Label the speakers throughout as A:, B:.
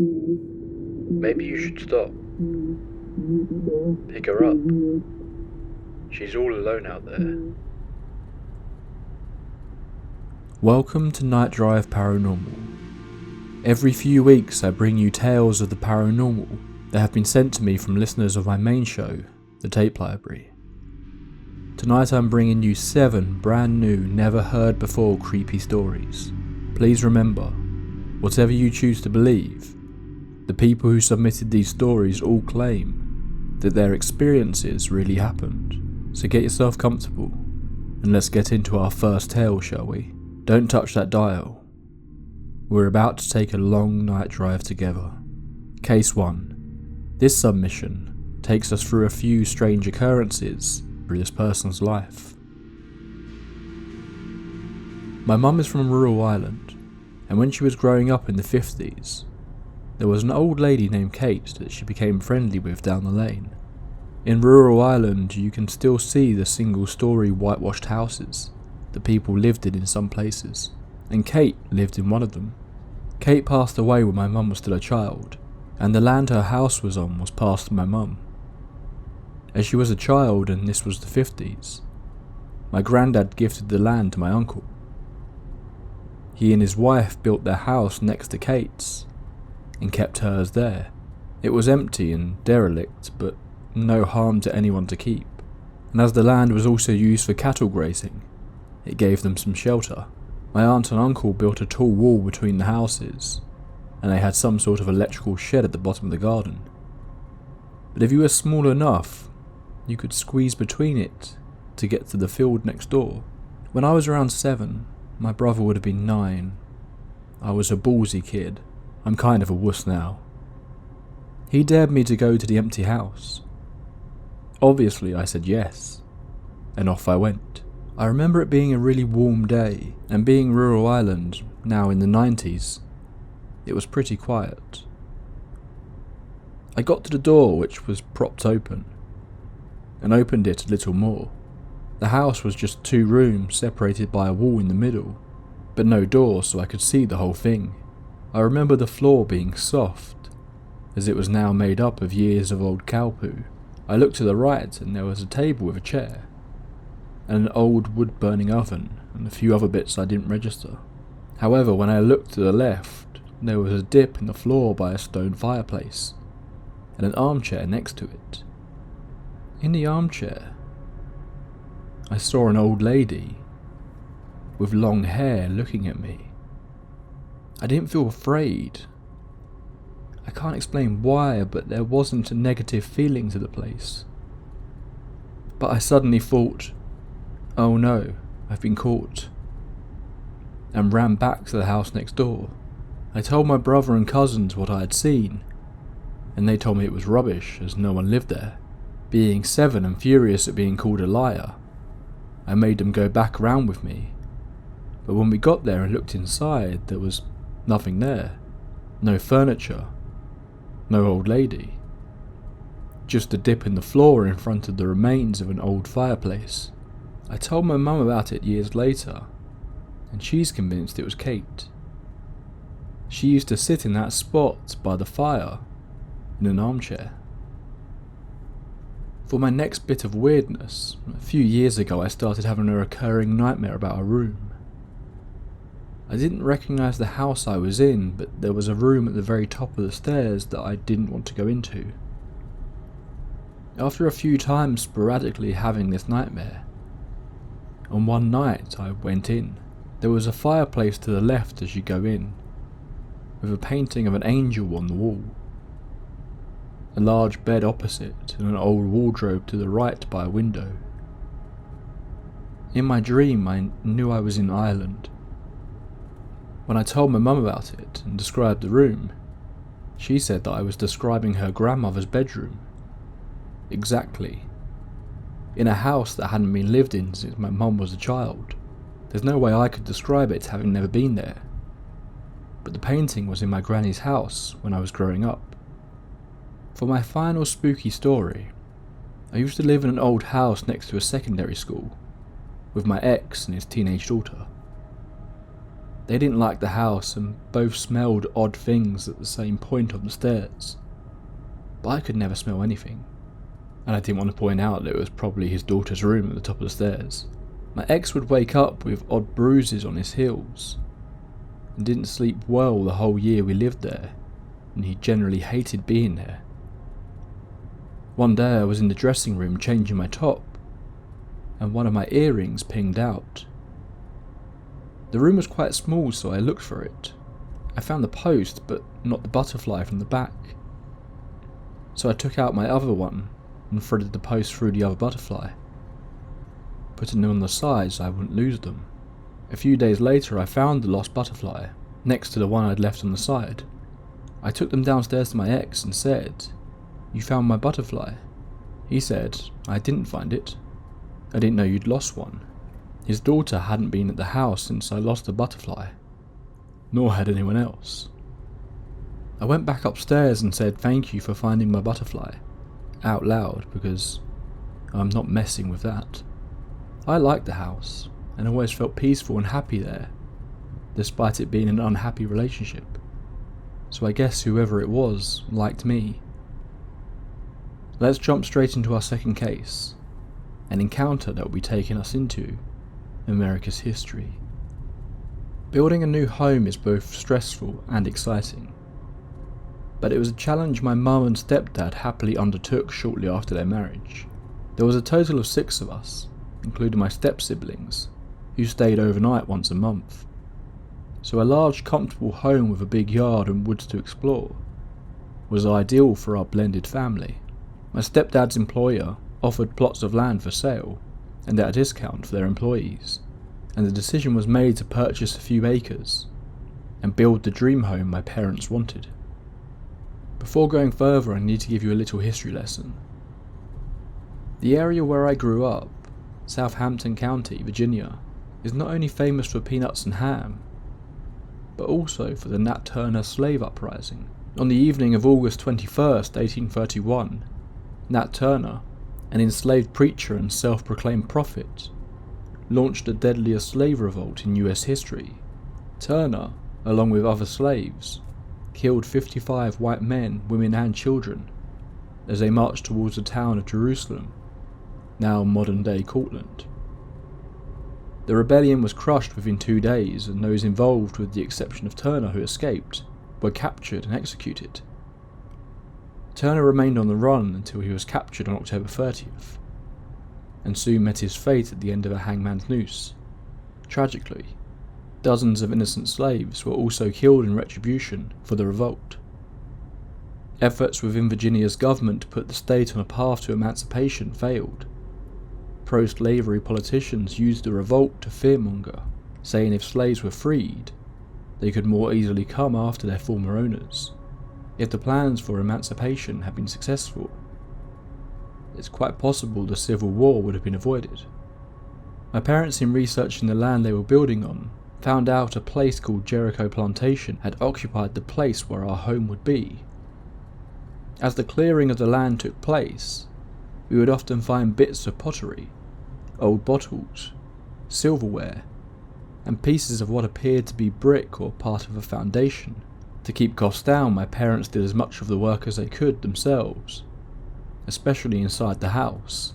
A: Maybe you should stop. Pick her up. She's all alone out there.
B: Welcome to Night Drive Paranormal. Every few weeks I bring you tales of the paranormal that have been sent to me from listeners of my main show, The Tape Library. Tonight I'm bringing you 7 brand new, never heard before creepy stories. Please remember, whatever you choose to believe, the people who submitted these stories all claim that their experiences really happened. So get yourself comfortable and let's get into our first tale, shall we? Don't touch that dial. We're about to take a long night drive together. Case 1. This submission takes us through a few strange occurrences through this person's life. My mum is from rural Ireland, and when she was growing up in the 50s, there was an old lady named Kate that she became friendly with down the lane. In rural Ireland, you can still see the single-storey whitewashed houses that people lived in some places, and Kate lived in one of them. Kate passed away when my mum was still a child, and the land her house was on was passed to my mum. As she was a child and this was the 50s, my granddad gifted the land to my uncle. He and his wife built their house next to Kate's and kept hers there. It was empty and derelict, but no harm to anyone to keep, and as the land was also used for cattle grazing, it gave them some shelter. My aunt and uncle built a tall wall between the houses, and they had some sort of electrical shed at the bottom of the garden. But if you were small enough, you could squeeze between it to get to the field next door. When I was around 7, my brother would have been 9. I was a ballsy kid. I'm kind of a wuss now. He dared me to go to the empty house. Obviously I said yes, and off I went. I remember it being a really warm day, and being rural Ireland, now in the 90s, it was pretty quiet. I got to the door, which was propped open, and opened it a little more. The house was just 2 rooms separated by a wall in the middle, but no door, so I could see the whole thing. I remember the floor being soft, as it was now made up of years of old cow poo. I looked to the right and there was a table with a chair, and an old wood-burning oven, and a few other bits I didn't register. However, when I looked to the left, there was a dip in the floor by a stone fireplace, and an armchair next to it. In the armchair, I saw an old lady with long hair looking at me. I didn't feel afraid. I can't explain why, but there wasn't a negative feeling to the place. But I suddenly thought, oh no, I've been caught, and ran back to the house next door. I told my brother and cousins what I had seen, and they told me it was rubbish as no one lived there. Being 7 and furious at being called a liar, I made them go back around with me. But when we got there and looked inside, there was nothing there. No furniture, no old lady. Just a dip in the floor in front of the remains of an old fireplace. I told my mum about it years later, and she's convinced it was Kate. She used to sit in that spot by the fire, in an armchair. For my next bit of weirdness, a few years ago I started having a recurring nightmare about a room. I didn't recognise the house I was in, but there was a room at the very top of the stairs that I didn't want to go into. After a few times sporadically having this nightmare, on one night I went in. There was a fireplace to the left as you go in, with a painting of an angel on the wall. A large bed opposite and an old wardrobe to the right by a window. In my dream I knew I was in Ireland. When I told my mum about it and described the room, she said that I was describing her grandmother's bedroom. Exactly. In a house that hadn't been lived in since my mum was a child. There's no way I could describe it having never been there. But the painting was in my granny's house when I was growing up. For my final spooky story, I used to live in an old house next to a secondary school, with my ex and his teenage daughter. They didn't like the house and both smelled odd things at the same point on the stairs. But I could never smell anything, and I didn't want to point out that it was probably his daughter's room at the top of the stairs. My ex would wake up with odd bruises on his heels, and didn't sleep well the whole year we lived there, and he generally hated being there. One day I was in the dressing room changing my top, and one of my earrings pinged out. The room was quite small, so I looked for it. I found the post, but not the butterfly from the back. So I took out my other one and threaded the post through the other butterfly, putting them on the side so I wouldn't lose them. A few days later I found the lost butterfly, next to the one I'd left on the side. I took them downstairs to my ex and said, "You found my butterfly?" He said, "I didn't find it. I didn't know you'd lost one." His daughter hadn't been at the house since I lost the butterfly, nor had anyone else. I went back upstairs and said thank you for finding my butterfly, out loud, because I'm not messing with that. I liked the house, and always felt peaceful and happy there, despite it being an unhappy relationship. So I guess whoever it was liked me. Let's jump straight into our second case, an encounter that will be taking us into America's history. Building a new home is both stressful and exciting, but it was a challenge my mum and stepdad happily undertook shortly after their marriage. There was a total of 6 of us, including my step-siblings, who stayed overnight once a month. So a large, comfortable home with a big yard and woods to explore was ideal for our blended family. My stepdad's employer offered plots of land for sale, and at a discount for their employees, and the decision was made to purchase a few acres and build the dream home my parents wanted. Before going further, I need to give you a little history lesson. The area where I grew up, Southampton County, Virginia, is not only famous for peanuts and ham, but also for the Nat Turner slave uprising. On the evening of August 21st, 1831, Nat Turner, an enslaved preacher and self-proclaimed prophet, launched the deadliest slave revolt in US history. Turner, along with other slaves, killed 55 white men, women and children as they marched towards the town of Jerusalem, now modern-day Cortland. The rebellion was crushed within 2 days, and those involved, with the exception of Turner who escaped, were captured and executed. Turner remained on the run until he was captured on October 30th, and soon met his fate at the end of a hangman's noose. Tragically, dozens of innocent slaves were also killed in retribution for the revolt. Efforts within Virginia's government to put the state on a path to emancipation failed. Pro-slavery politicians used the revolt to fearmonger, saying if slaves were freed, they could more easily come after their former owners. If the plans for emancipation had been successful, it's quite possible the Civil War would have been avoided. My parents, in researching the land they were building on, found out a place called Jericho Plantation had occupied the place where our home would be. As the clearing of the land took place, we would often find bits of pottery, old bottles, silverware, and pieces of what appeared to be brick or part of a foundation. To keep costs down, my parents did as much of the work as they could themselves, especially inside the house.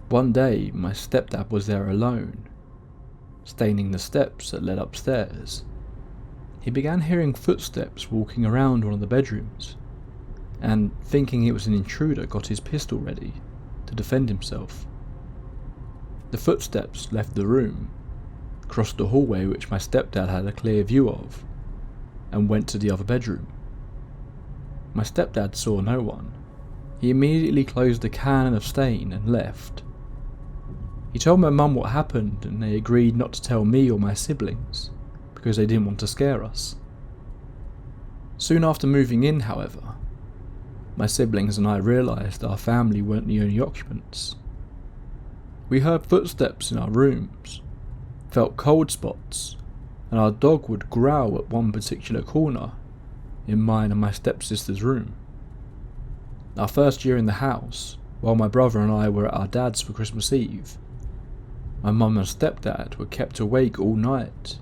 B: One day, my stepdad was there alone, staining the steps that led upstairs. He began hearing footsteps walking around one of the bedrooms, and, thinking it was an intruder, got his pistol ready to defend himself. The footsteps left the room, crossed the hallway which my stepdad had a clear view of, and went to the other bedroom. My stepdad saw no one. He immediately closed the can of stain and left. He told my mum what happened, and they agreed not to tell me or my siblings, because they didn't want to scare us. Soon after moving in, however, my siblings and I realised our family weren't the only occupants. We heard footsteps in our rooms, felt cold spots, and our dog would growl at one particular corner in mine and my stepsister's room. Our first year in the house, while my brother and I were at our dad's for Christmas Eve, My mum and stepdad were kept awake all night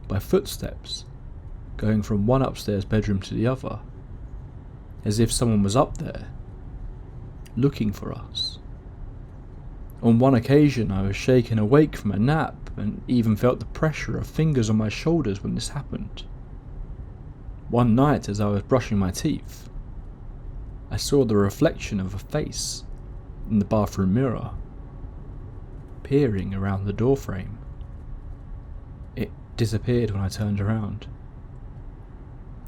B: by footsteps going from one upstairs bedroom to the other, as if someone was up there looking for us. On one occasion I was shaken awake from a nap and even felt the pressure of fingers on my shoulders when this happened. One night as I was brushing my teeth, I saw the reflection of a face in the bathroom mirror, peering around the doorframe. It disappeared when I turned around.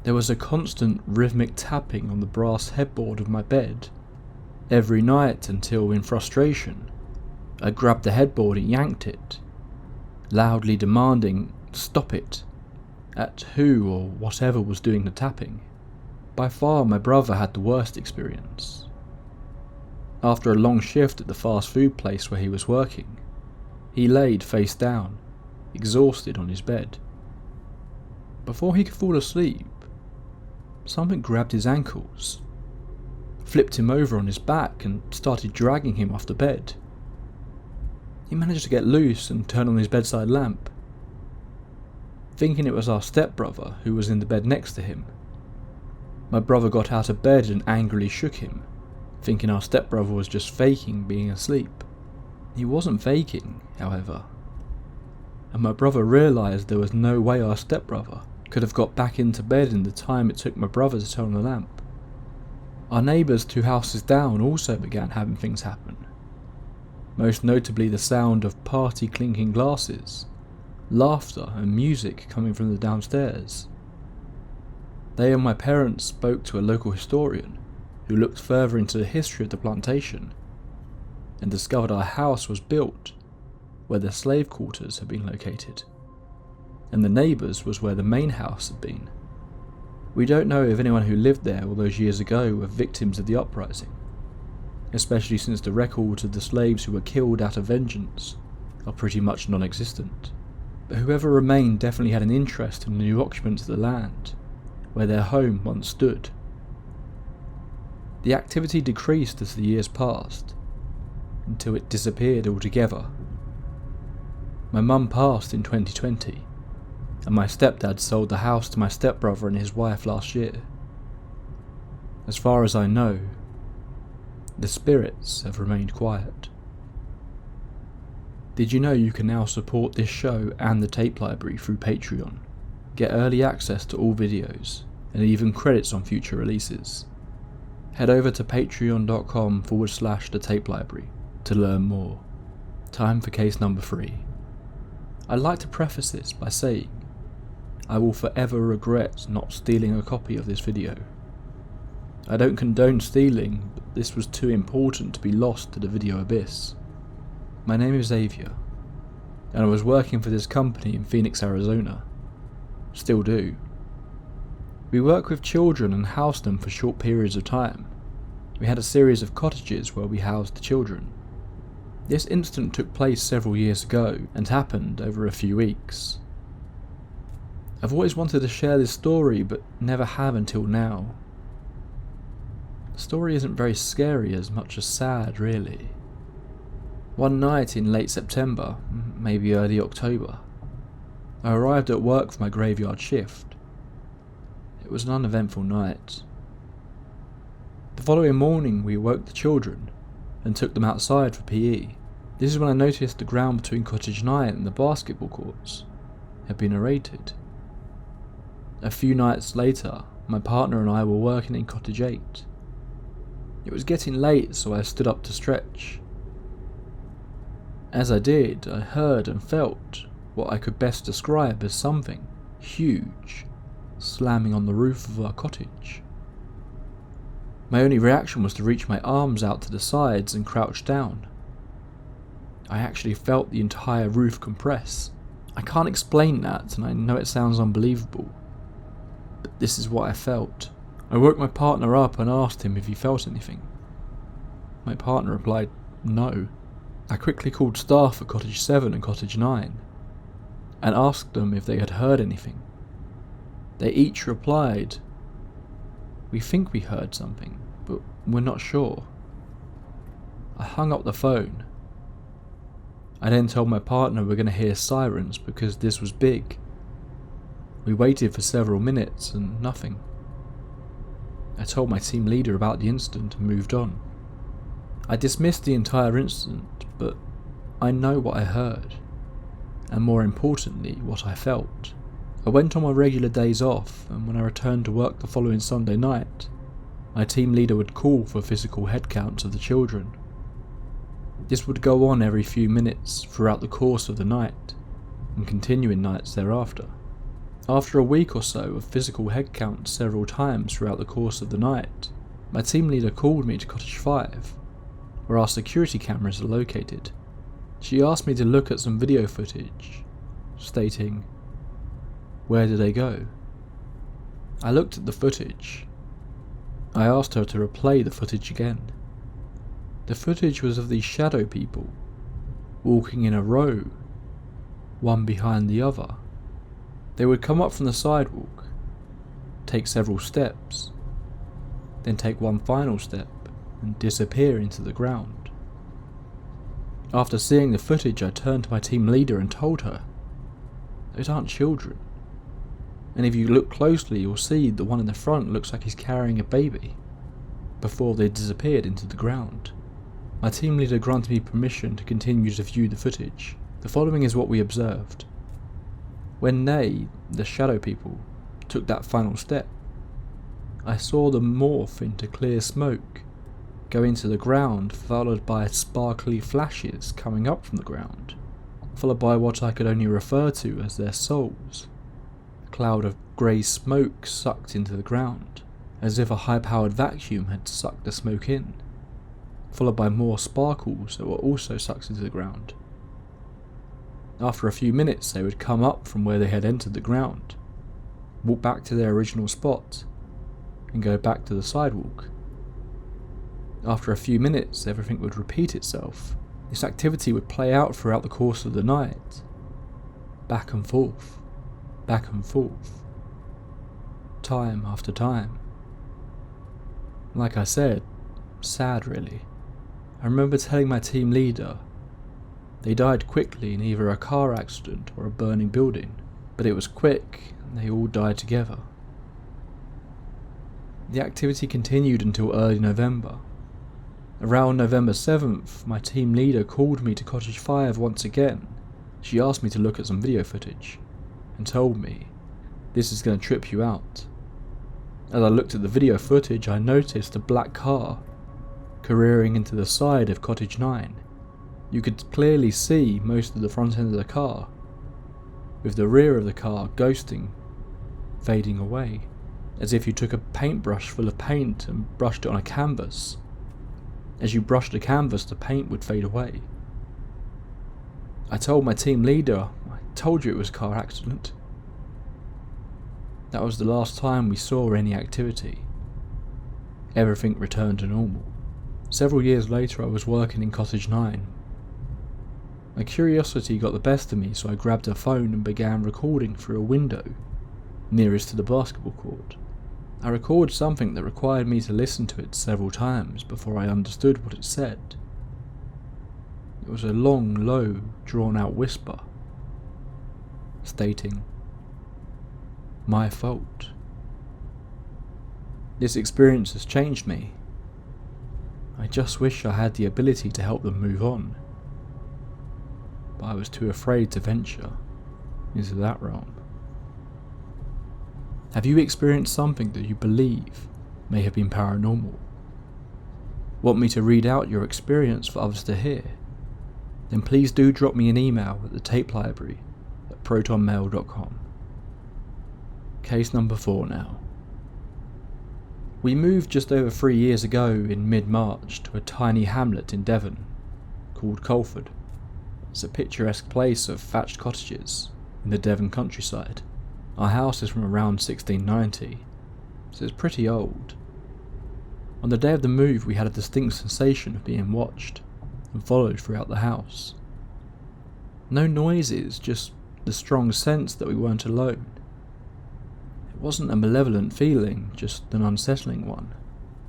B: There was a constant rhythmic tapping on the brass headboard of my bed every night until, in frustration, I grabbed the headboard and yanked it, loudly demanding, "Stop it," at who or whatever was doing the tapping. By far my brother had the worst experience. After a long shift at the fast food place where he was working, he laid face down, exhausted on his bed. Before he could fall asleep, something grabbed his ankles, flipped him over on his back and started dragging him off the bed. He managed to get loose and turn on his bedside lamp. Thinking it was our stepbrother who was in the bed next to him, my brother got out of bed and angrily shook him, thinking our stepbrother was just faking being asleep. He wasn't faking, however, and my brother realised there was no way our stepbrother could have got back into bed in the time it took my brother to turn on the lamp. Our neighbours 2 houses down also began having things happen, most notably the sound of party clinking glasses, laughter and music coming from the downstairs. They and my parents spoke to a local historian who looked further into the history of the plantation and discovered our house was built where the slave quarters had been located, and the neighbours was where the main house had been. We don't know if anyone who lived there all those years ago were victims of the uprising, especially since the records of the slaves who were killed out of vengeance are pretty much non-existent. But whoever remained definitely had an interest in the new occupants of the land, where their home once stood. The activity decreased as the years passed, until it disappeared altogether. My mum passed in 2020, and my stepdad sold the house to my stepbrother and his wife last year. As far as I know, the spirits have remained quiet. Did you know you can now support this show and the tape library through Patreon? Get early access to all videos, and even credits on future releases. Head over to patreon.com/the tape library to learn more. Time for case number 3. I'd like to preface this by saying, I will forever regret not stealing a copy of this video. I don't condone stealing, but this was too important to be lost to the video abyss. My name is Xavier, and I was working for this company in Phoenix, Arizona. Still do. We work with children and house them for short periods of time. We had a series of cottages where we housed the children. This incident took place several years ago and happened over a few weeks. I've always wanted to share this story, but never have until now. The story isn't very scary as much as sad, really. One night in late September, maybe early October, I arrived at work for my graveyard shift. It was an uneventful night. The following morning we woke the children and took them outside for PE. This is when I noticed the ground between Cottage 9 and the basketball courts had been aerated. A few nights later, my partner and I were working in Cottage 8. It was getting late, so I stood up to stretch. As I did, I heard and felt what I could best describe as something huge slamming on the roof of our cottage. My only reaction was to reach my arms out to the sides and crouch down. I actually felt the entire roof compress. I can't explain that, and I know it sounds unbelievable, but this is what I felt. I woke my partner up and asked him if he felt anything. My partner replied, no. I quickly called staff at Cottage 7 and Cottage 9 and asked them if they had heard anything. They each replied, we think we heard something, but we're not sure. I hung up the phone. I then told my partner we're going to hear sirens because this was big. We waited for several minutes and nothing. I told my team leader about the incident and moved on. I dismissed the entire incident, but I know what I heard, and more importantly, what I felt. I went on my regular days off, and when I returned to work the following Sunday night, my team leader would call for physical head counts of the children. This would go on every few minutes throughout the course of the night, and continuing nights thereafter. After a week or so of physical head counts several times throughout the course of the night, my team leader called me to Cottage 5, where our security cameras are located. She asked me to look at some video footage, stating, "Where did they go?" I looked at the footage. I asked her to replay the footage again. The footage was of these shadow people, walking in a row, one behind the other. They would come up from the sidewalk, take several steps, then take one final step and disappear into the ground. After seeing the footage, I turned to my team leader and told her, "Those aren't children. And if you look closely, you'll see the one in the front looks like he's carrying a baby," before they disappeared into the ground. My team leader granted me permission to continue to view the footage. The following is what we observed. When they, the shadow people, took that final step, I saw them morph into clear smoke, go into the ground, followed by sparkly flashes coming up from the ground, followed by what I could only refer to as their souls. A cloud of grey smoke sucked into the ground, as if a high-powered vacuum had sucked the smoke in, followed by more sparkles that were also sucked into the ground. After a few minutes, they would come up from where they had entered the ground, walk back to their original spot, and go back to the sidewalk. After a few minutes, everything would repeat itself. This activity would play out throughout the course of the night. Back and forth, time after time. Like I said, sad really. I remember telling my team leader they died quickly in either a car accident or a burning building, but it was quick and they all died together. The activity continued until early November. Around November 7th, my team leader called me to Cottage 5 once again. She asked me to look at some video footage and told me, "This is going to trip you out." As I looked at the video footage, I noticed a black car careering into the side of Cottage 9. You could clearly see most of the front end of the car, with the rear of the car ghosting, fading away, as if you took a paintbrush full of paint and brushed it on a canvas. As you brushed the canvas, the paint would fade away. I told my team leader, "I told you it was a car accident." That was the last time we saw any activity. Everything returned to normal. Several years later, I was working in Cottage 9. My curiosity got the best of me, so I grabbed a phone and began recording through a window nearest to the basketball court. I recorded something that required me to listen to it several times before I understood what it said. It was a long, low, drawn-out whisper, stating, "My fault." This experience has changed me. I just wish I had the ability to help them move on, but I was too afraid to venture into that realm. Have you experienced something that you believe may have been paranormal? Want me to read out your experience for others to hear? Then please do drop me an email at thetapelibrary@protonmail.com. Case number 4 now. We moved just over 3 years ago in mid-March to a tiny hamlet in Devon called Colford. It's a picturesque place of thatched cottages in the Devon countryside. Our house is from around 1690, so it's pretty old. On the day of the move, we had a distinct sensation of being watched and followed throughout the house. No noises, just the strong sense that we weren't alone. It wasn't a malevolent feeling, just an unsettling one.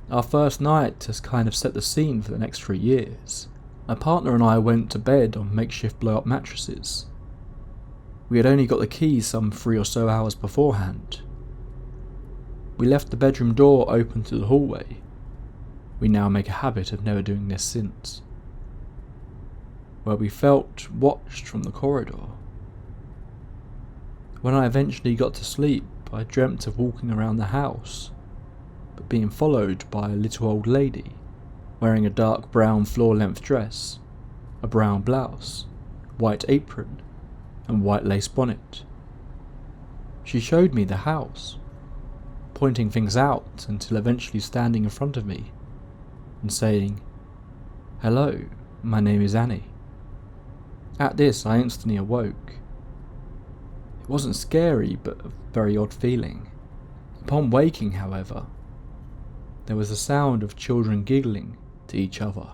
B: Our first night has kind of set the scene for the next 3 years. My partner and I went to bed on makeshift blow-up mattresses. We had only got the keys some 3 or so hours beforehand. We left the bedroom door open to the hallway. We now make a habit of never doing this since. Where we felt watched from the corridor. When I eventually got to sleep, I dreamt of walking around the house, but being followed by a little old lady, wearing a dark brown floor-length dress, a brown blouse, white apron, and white lace bonnet. She showed me the house, pointing things out until eventually standing in front of me and saying, "Hello, my name is Annie." At this, I instantly awoke. It wasn't scary, but a very odd feeling. Upon waking, however, there was the sound of children giggling to each other,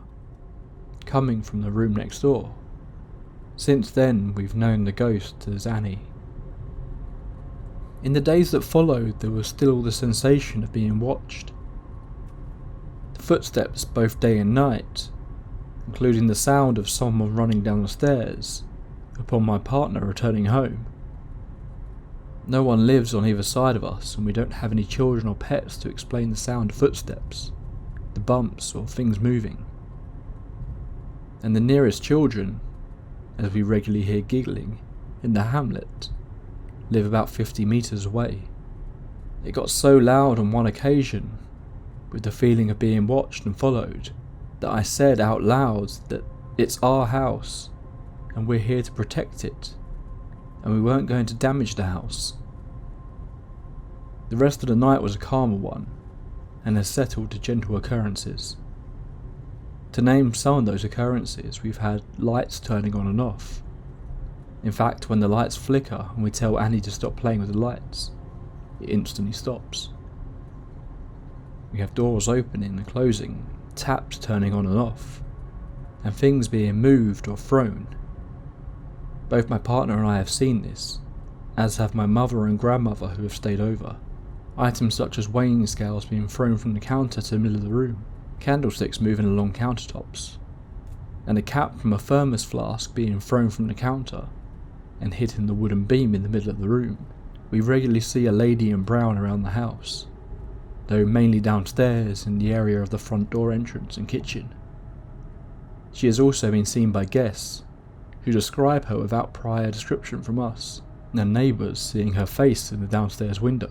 B: coming from the room next door. Since then, we've known the ghost as Annie. In the days that followed, there was still the sensation of being watched. The footsteps both day and night, including the sound of someone running down the stairs upon my partner returning home. No one lives on either side of us, and we don't have any children or pets to explain the sound of footsteps, the bumps or things moving. And the nearest children, as we regularly hear giggling, in the hamlet, live about 50 metres away. It got so loud on one occasion, with the feeling of being watched and followed, that I said out loud that it's our house, and we're here to protect it, and we weren't going to damage the house. The rest of the night was a calmer one, and has settled to gentle occurrences. To name some of those occurrences, we've had lights turning on and off. In fact, when the lights flicker and we tell Annie to stop playing with the lights, it instantly stops. We have doors opening and closing, taps turning on and off, and things being moved or thrown. Both my partner and I have seen this, as have my mother and grandmother who have stayed over. Items such as weighing scales being thrown from the counter to the middle of the room, candlesticks moving along countertops, and a cap from a thermos flask being thrown from the counter and hitting the wooden beam in the middle of the room. We regularly see a lady in brown around the house, though mainly downstairs in the area of the front door entrance and kitchen. She has also been seen by guests, who describe her without prior description from us, and neighbours seeing her face in the downstairs window.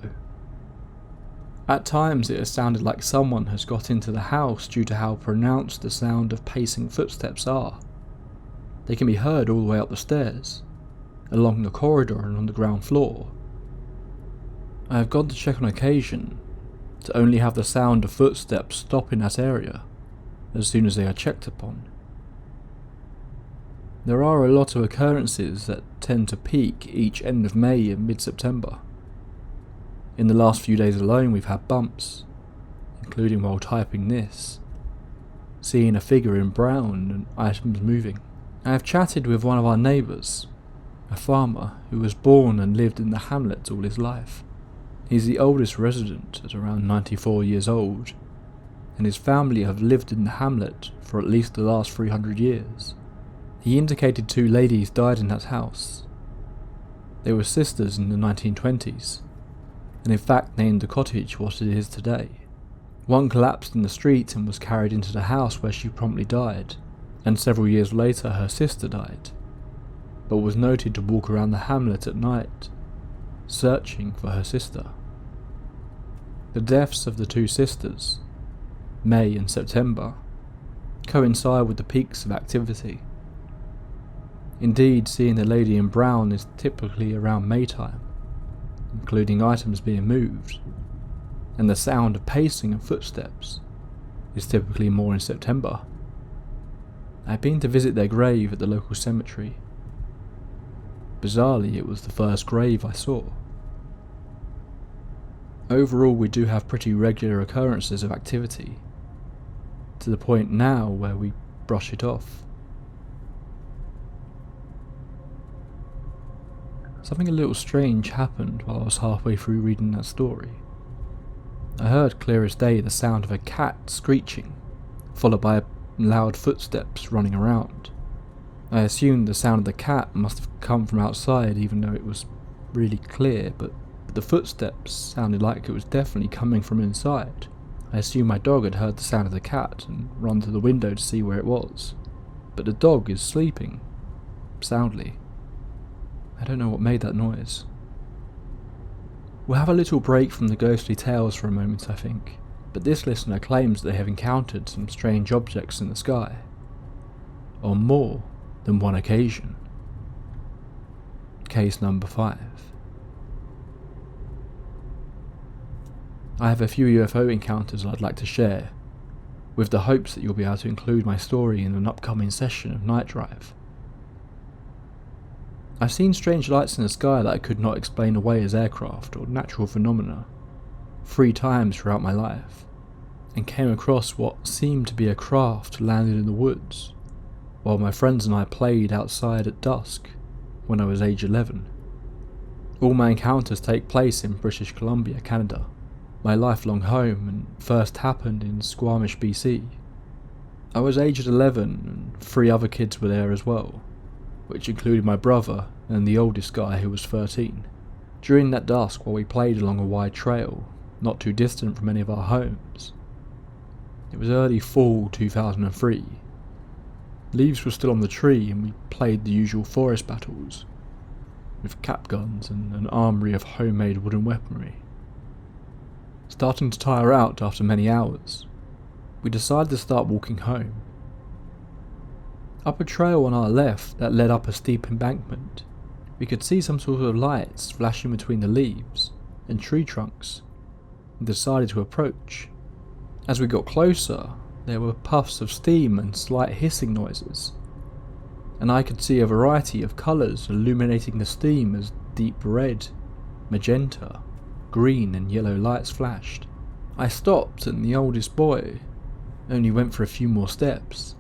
B: At times it has sounded like someone has got into the house due to how pronounced the sound of pacing footsteps are. They can be heard all the way up the stairs, along the corridor and on the ground floor. I have gone to check on occasion, to only have the sound of footsteps stop in that area as soon as they are checked upon. There are a lot of occurrences that tend to peak each end of May and mid-September. In the last few days alone we've had bumps, including while typing this, seeing a figure in brown and items moving. I have chatted with one of our neighbours, a farmer who was born and lived in the hamlet all his life. He's the oldest resident at around 94 years old, and his family have lived in the hamlet for at least the last 300 years. He indicated 2 ladies died in that house. They were sisters in the 1920s, and in fact named the cottage what it is today. One collapsed in the street and was carried into the house where she promptly died, and several years later her sister died, but was noted to walk around the hamlet at night, searching for her sister. The deaths of the 2 sisters, May and September, coincide with the peaks of activity. Indeed, seeing the lady in brown is typically around Maytime, including items being moved, and the sound of pacing and footsteps is typically more in September. I've been to visit their grave at the local cemetery. Bizarrely, it was the first grave I saw. Overall, we do have pretty regular occurrences of activity, to the point now where we brush it off. Something a little strange happened while I was halfway through reading that story. I heard clear as day the sound of a cat screeching, followed by a loud footsteps running around. I assumed the sound of the cat must have come from outside, even though it was really clear, but the footsteps sounded like it was definitely coming from inside. I assumed my dog had heard the sound of the cat and run to the window to see where it was. But the dog is sleeping. Soundly. I don't know what made that noise. We'll have a little break from the ghostly tales for a moment, I think, but this listener claims they have encountered some strange objects in the sky. On more than one occasion. Case number 5. I have a few UFO encounters I'd like to share, with the hopes that you'll be able to include my story in an upcoming session of Night Drive. I've seen strange lights in the sky that I could not explain away as aircraft or natural phenomena 3 times throughout my life, and came across what seemed to be a craft landed in the woods, while my friends and I played outside at dusk when I was age 11. All my encounters take place in British Columbia, Canada, my lifelong home, and first happened in Squamish, BC. I was aged 11 and 3 other kids were there as well, which included my brother and the oldest guy who was 13. During that dusk while we played along a wide trail, not too distant from any of our homes. It was early fall 2003. Leaves were still on the tree and we played the usual forest battles, with cap guns and an armoury of homemade wooden weaponry. Starting to tire out after many hours, we decided to start walking home. Up a trail on our left that led up a steep embankment, we could see some sort of lights flashing between the leaves and tree trunks, and decided to approach. As we got closer, there were puffs of steam and slight hissing noises, and I could see a variety of colours illuminating the steam as deep red, magenta, green and yellow lights flashed. I stopped and the oldest boy only went for a few more steps.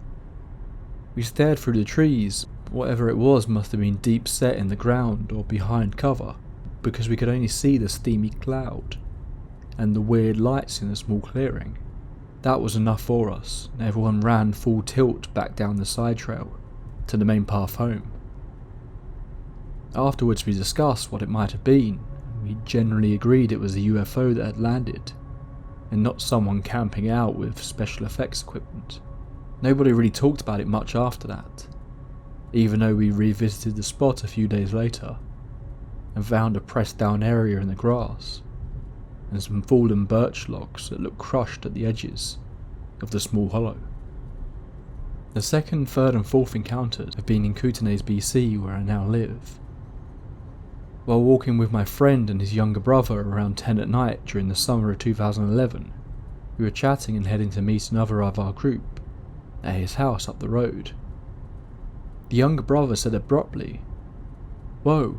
B: We stared through the trees. Whatever it was must have been deep set in the ground or behind cover, because we could only see the steamy cloud and the weird lights in the small clearing. That was enough for us, and everyone ran full tilt back down the side trail to the main path home. Afterwards we discussed what it might have been. We generally agreed it was a UFO that had landed, and not someone camping out with special effects equipment. Nobody really talked about it much after that, even though we revisited the spot a few days later, and found a pressed down area in the grass, and some fallen birch logs that looked crushed at the edges of the small hollow. The second, third and fourth encounters have been in Kootenay, BC, where I now live. While walking with my friend and his younger brother around 10 at night during the summer of 2011, we were chatting and heading to meet another of our group at his house up the road. The younger brother said abruptly, "Whoa,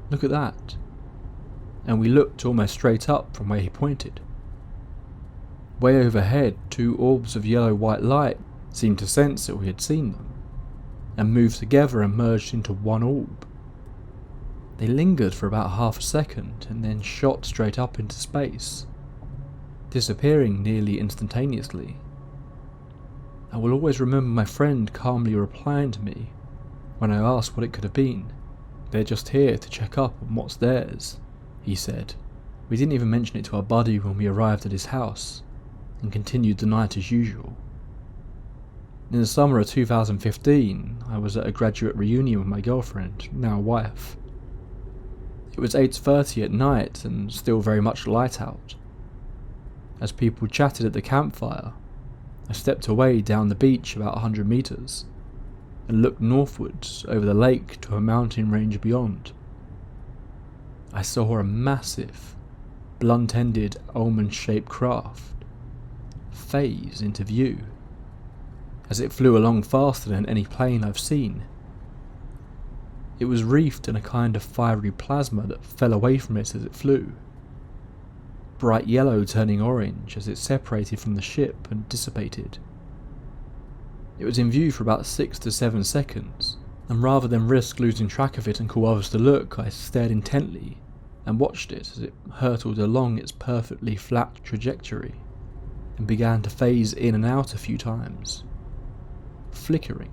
B: look at that," and we looked almost straight up from where he pointed. Way overhead, 2 orbs of yellow-white light seemed to sense that we had seen them, and moved together and merged into one orb. They lingered for about half a second and then shot straight up into space, disappearing nearly instantaneously. I will always remember my friend calmly replying to me when I asked what it could have been. "They're just here to check up on what's theirs," he said. We didn't even mention it to our buddy when we arrived at his house, and continued the night as usual. In the summer of 2015, I was at a graduate reunion with my girlfriend, now wife. It was 8:30 at night and still very much light out. As people chatted at the campfire, I stepped away down the beach about 100 meters and looked northwards over the lake to a mountain range beyond. I saw a massive, blunt-ended, almond-shaped craft phase into view as it flew along faster than any plane I've seen. It was wreathed in a kind of fiery plasma that fell away from it as it flew, bright yellow turning orange as it separated from the ship and dissipated. It was in view for about 6 to 7 seconds, and rather than risk losing track of it and call others to look, I stared intently and watched it as it hurtled along its perfectly flat trajectory and began to phase in and out a few times. flickering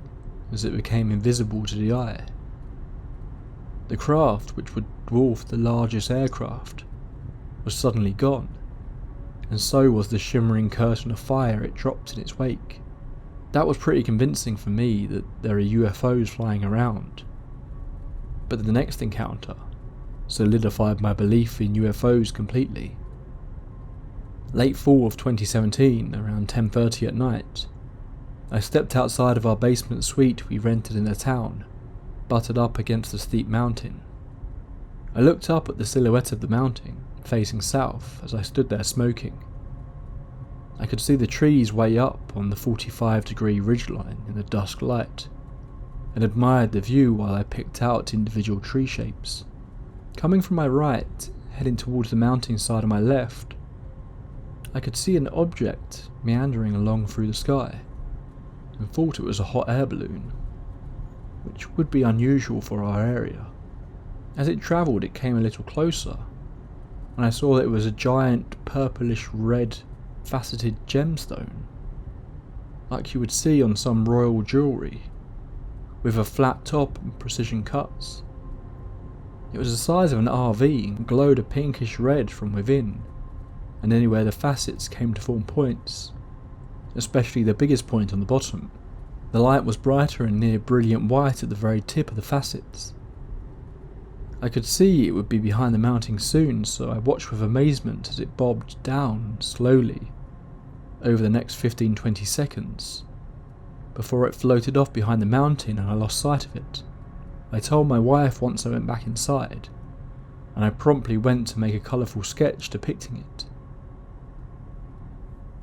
B: as it became invisible to the eye. The craft, which would dwarf the largest aircraft, was suddenly gone, and so was the shimmering curtain of fire it dropped in its wake. That was pretty convincing for me that there are UFOs flying around. But the next encounter solidified my belief in UFOs completely. Late fall of 2017, around 10:30 at night, I stepped outside of our basement suite we rented in the town, butted up against a steep mountain. I looked up at the silhouette of the mountain, facing south, as I stood there smoking. I could see the trees way up on the 45-degree ridgeline in the dusk light, and admired the view while I picked out individual tree shapes. Coming from my right, heading towards the mountainside on my left, I could see an object meandering along through the sky, and thought it was a hot air balloon, which would be unusual for our area. As it travelled, it came a little closer, and I saw that it was a giant purplish red faceted gemstone, like you would see on some royal jewellery, with a flat top and precision cuts. It was the size of an RV and glowed a pinkish red from within, and anywhere the facets came to form points, especially the biggest point on the bottom. The light was brighter and near brilliant white at the very tip of the facets. I could see it would be behind the mountain soon, so I watched with amazement as it bobbed down slowly over the next 15-20 seconds, before it floated off behind the mountain and I lost sight of it. I told my wife once I went back inside, and I promptly went to make a colourful sketch depicting it.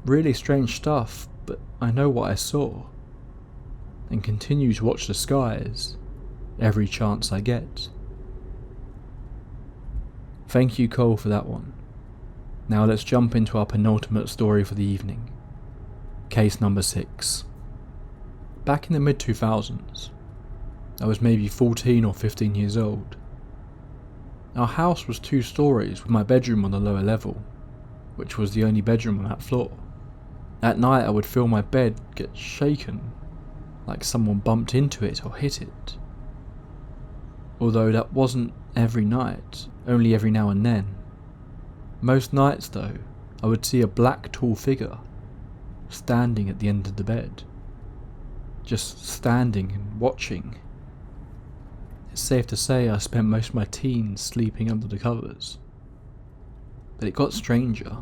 B: Really strange stuff, but I know what I saw, and continue to watch the skies every chance I get. Thank you, Cole, for that one. Now let's jump into our penultimate story for the evening. Case number 6. Back in the mid-2000s, I was maybe 14 or 15 years old. Our house was 2 stories with my bedroom on the lower level, which was the only bedroom on that floor. At night I would feel my bed get shaken, like someone bumped into it or hit it. Although that wasn't every night, only every now and then. Most nights though, I would see a black tall figure standing at the end of the bed. Just standing and watching. It's safe to say I spent most of my teens sleeping under the covers. But it got stranger.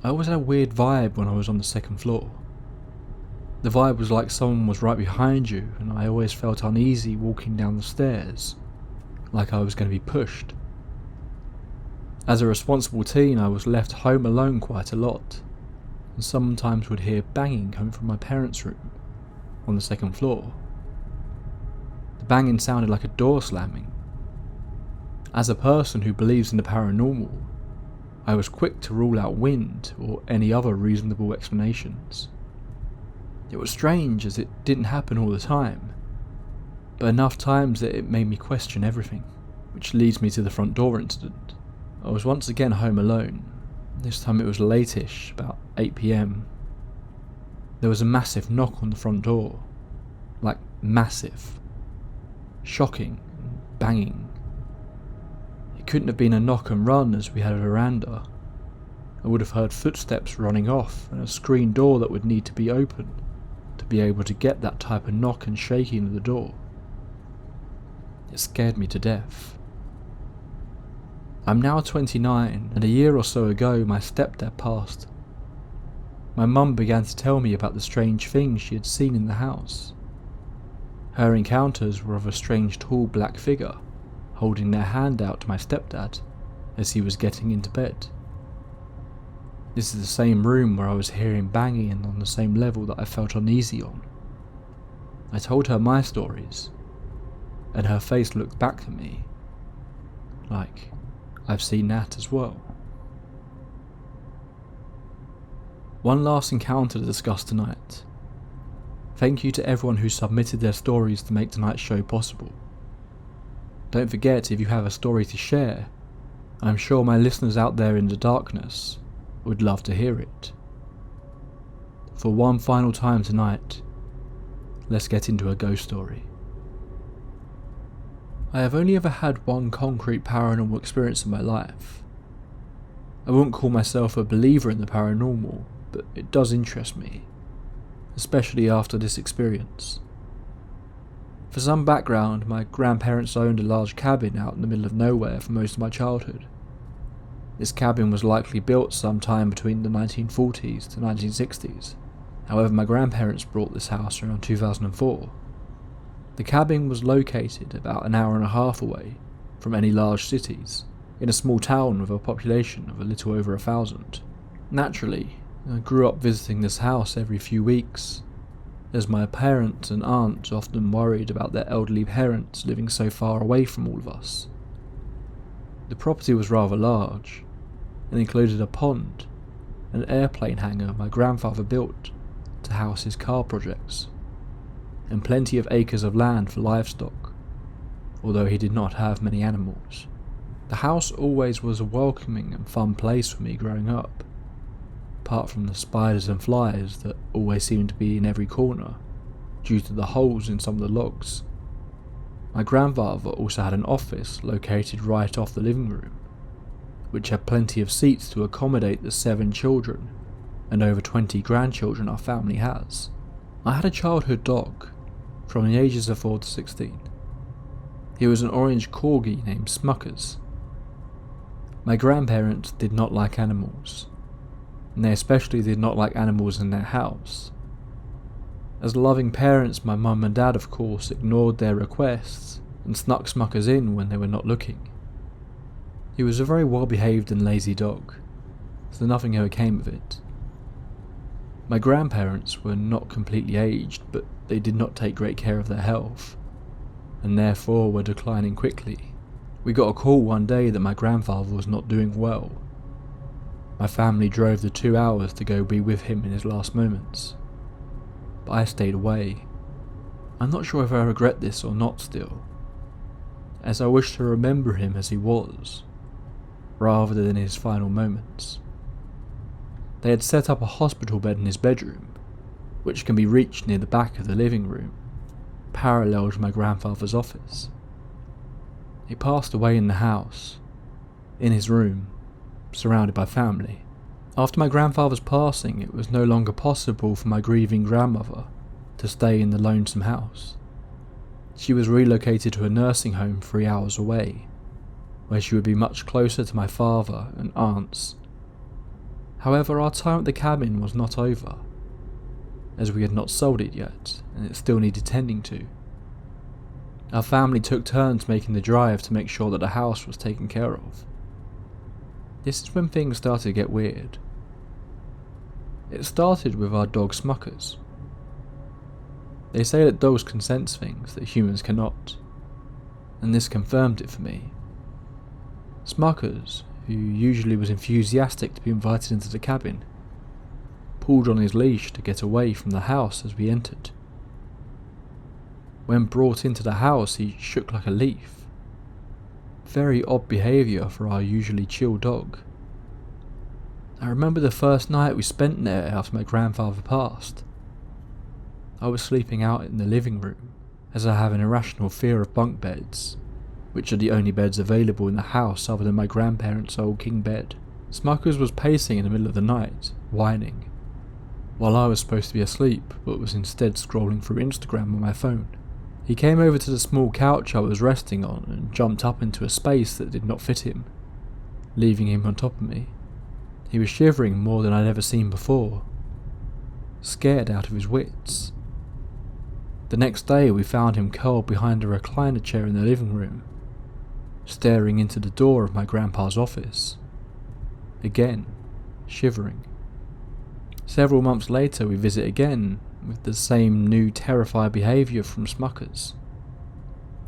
B: I always had a weird vibe when I was on the second floor. The vibe was like someone was right behind you, and I always felt uneasy walking down the stairs, like I was going to be pushed. As a responsible teen, I was left home alone quite a lot, and sometimes would hear banging coming from my parents' room on the second floor. The banging sounded like a door slamming. As a person who believes in the paranormal, I was quick to rule out wind or any other reasonable explanations. It was strange as it didn't happen all the time, but enough times that it made me question everything, which leads me to the front door incident. I was once again home alone. This time it was late-ish, about 8 PM. There was a massive knock on the front door. Like, massive. Shocking and banging. It couldn't have been a knock and run as we had a veranda. I would have heard footsteps running off and a screen door that would need to be opened to be able to get that type of knock and shaking of the door. It scared me to death. I'm now 29, and a year or so ago my stepdad passed. My mum began to tell me about the strange things she had seen in the house. Her encounters were of a strange tall black figure holding their hand out to my stepdad as he was getting into bed. This is the same room where I was hearing banging and on the same level that I felt uneasy on. I told her my stories, and her face looked back at me like I've seen that as well. One last encounter to discuss tonight. Thank you to everyone who submitted their stories to make tonight's show possible. Don't forget, if you have a story to share, I'm sure my listeners out there in the darkness would love to hear it. For one final time tonight, let's get into a ghost story. I have only ever had one concrete paranormal experience in my life. I wouldn't call myself a believer in the paranormal, but it does interest me, especially after this experience. For some background, my grandparents owned a large cabin out in the middle of nowhere for most of my childhood. This cabin was likely built sometime between the 1940s to 1960s. However, my grandparents bought this house around 2004. The cabin was located about an hour and a half away from any large cities, in a small town with a population of a little over 1,000. Naturally, I grew up visiting this house every few weeks, as my parents and aunt often worried about their elderly parents living so far away from all of us. The property was rather large, and included a pond, an airplane hangar my grandfather built to house his car projects, and plenty of acres of land for livestock, although he did not have many animals. The house always was a welcoming and fun place for me growing up, apart from the spiders and flies that always seemed to be in every corner, due to the holes in some of the logs. My grandfather also had an office located right off the living room, which had plenty of seats to accommodate the 7 children and over 20 grandchildren our family has. I had a childhood dog from the ages of 4 to 16. He was an orange corgi named Smuckers. My grandparents did not like animals, and they especially did not like animals in their house. As loving parents, my mum and dad of course ignored their requests and snuck Smuckers in when they were not looking. He was a very well behaved and lazy dog, so nothing ever came of it. My grandparents were not completely aged, but they did not take great care of their health, and therefore were declining quickly. We got a call one day that my grandfather was not doing well. My family drove the 2 hours to go be with him in his last moments, but I stayed away. I'm not sure if I regret this or not still, as I wish to remember him as he was, rather than in his final moments. They had set up a hospital bed in his bedroom, which can be reached near the back of the living room, parallel to my grandfather's office. He passed away in the house, in his room, surrounded by family. After my grandfather's passing, it was no longer possible for my grieving grandmother to stay in the lonesome house. She was relocated to a nursing home 3 hours away, where she would be much closer to my father and aunts. However, our time at the cabin was not over, as we had not sold it yet, and it still needed tending to. Our family took turns making the drive to make sure that the house was taken care of. This is when things started to get weird. It started with our dog Smuckers. They say that dogs can sense things that humans cannot, and this confirmed it for me. Smuckers, who usually was enthusiastic to be invited into the cabin, pulled on his leash to get away from the house as we entered. When brought into the house, he shook like a leaf. Very odd behaviour for our usually chill dog. I remember the first night we spent there after my grandfather passed. I was sleeping out in the living room, as I have an irrational fear of bunk beds, which are the only beds available in the house other than my grandparents' old king bed. Smuckers was pacing in the middle of the night, whining, while I was supposed to be asleep but was instead scrolling through Instagram on my phone. He came over to the small couch I was resting on and jumped up into a space that did not fit him, leaving him on top of me. He was shivering more than I'd ever seen before, scared out of his wits. The next day we found him curled behind a recliner chair in the living room, staring into the door of my grandpa's office, again shivering. Several months later we visit again, with the same new terrified behaviour from Smuckers.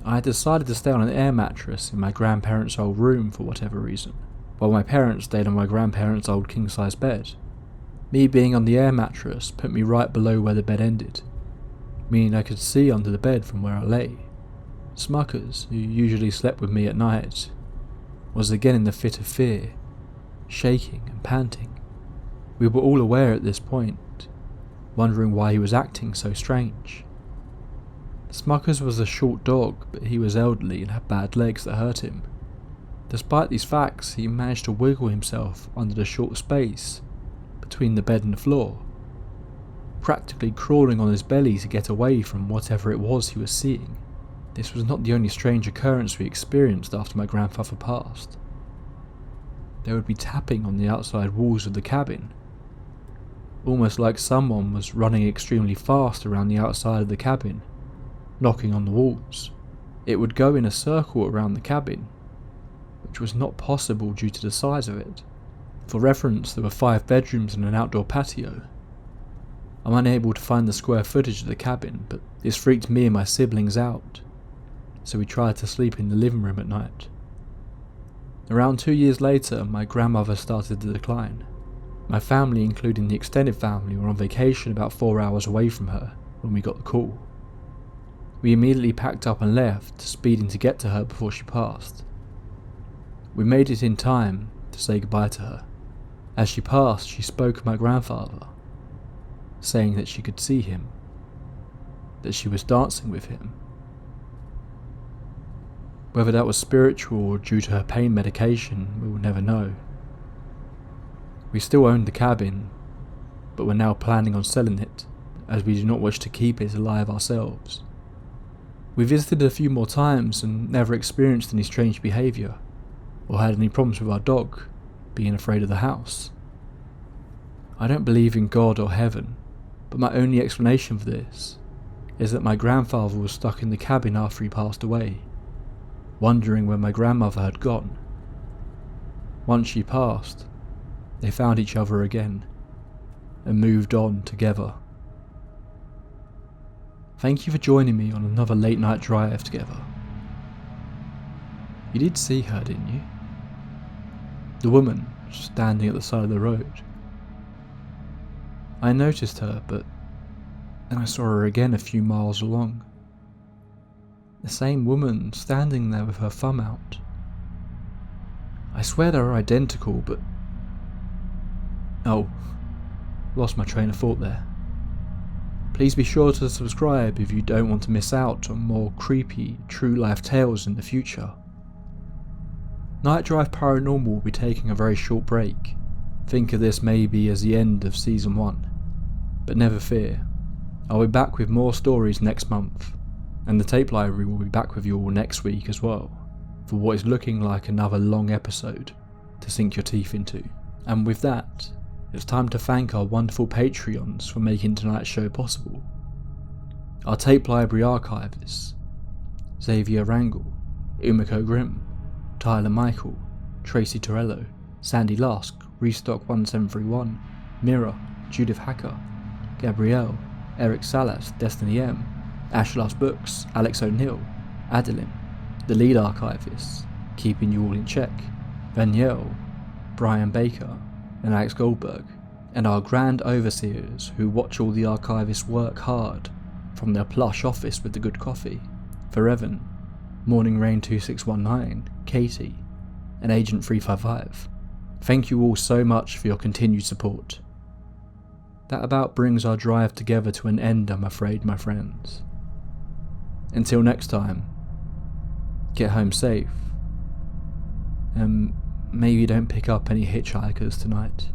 B: I had decided to stay on an air mattress in my grandparents' old room for whatever reason, while my parents stayed on my grandparents' old king-size bed. Me being on the air mattress put me right below where the bed ended, meaning I could see under the bed from where I lay. Smuckers, who usually slept with me at night, was again in the fit of fear, shaking and panting. We were all aware at this point, wondering why he was acting so strange. Smuckers was a short dog, but he was elderly and had bad legs that hurt him. Despite these facts, he managed to wiggle himself under the short space between the bed and the floor, practically crawling on his belly to get away from whatever it was he was seeing. This was not the only strange occurrence we experienced after my grandfather passed. There would be tapping on the outside walls of the cabin, almost like someone was running extremely fast around the outside of the cabin, knocking on the walls. It would go in a circle around the cabin, which was not possible due to the size of it. For reference, there were 5 bedrooms and an outdoor patio. I'm unable to find the square footage of the cabin, but this freaked me and my siblings out, so we tried to sleep in the living room at night. Around 2 years later, my grandmother started to decline. My family, including the extended family, were on vacation about 4 hours away from her when we got the call. We immediately packed up and left, speeding to get to her before she passed. We made it in time to say goodbye to her. As she passed, she spoke of my grandfather, saying that she could see him, that she was dancing with him. Whether that was spiritual or due to her pain medication, we will never know. We still owned the cabin, but we're now planning on selling it, as we do not wish to keep it alive ourselves. We visited a few more times and never experienced any strange behaviour, or had any problems with our dog being afraid of the house. I don't believe in God or heaven, but my only explanation for this is that my grandfather was stuck in the cabin after he passed away, wondering where my grandmother had gone. Once she passed, they found each other again and moved on together. Thank you for joining me on another late night drive together. You did see her, didn't you? The woman standing at the side of the road. I noticed her, but then I saw her again a few miles along. The same woman standing there with her thumb out. I swear they're identical, but... Oh, lost my train of thought there. Please be sure to subscribe if you don't want to miss out on more creepy, true life tales in the future. Night Drive Paranormal will be taking a very short break. Think of this maybe as the end of Season 1. But never fear, I'll be back with more stories next month, and the tape library will be back with you all next week as well, for what is looking like another long episode to sink your teeth into. And with that, it's time to thank our wonderful Patreons for making tonight's show possible. Our tape library archivists: Xavier Rangel, Umiko Grimm, Tyler Michael, Tracy Torello, Sandy Lusk, Restock1731, Mira, Judith Hacker, Gabrielle, Eric Salas, Destiny M, Ashlas Books, Alex O'Neill, Adeline, the lead archivists, keeping you all in check, Danielle, Brian Baker, and Alex Goldberg, and our grand overseers who watch all the archivists work hard from their plush office with the good coffee, for Evan, Morning Rain 2619, Katie, and Agent 355. Thank you all so much for your continued support. That about brings our drive together to an end, I'm afraid, my friends. Until next time, get home safe, and maybe don't pick up any hitchhikers tonight.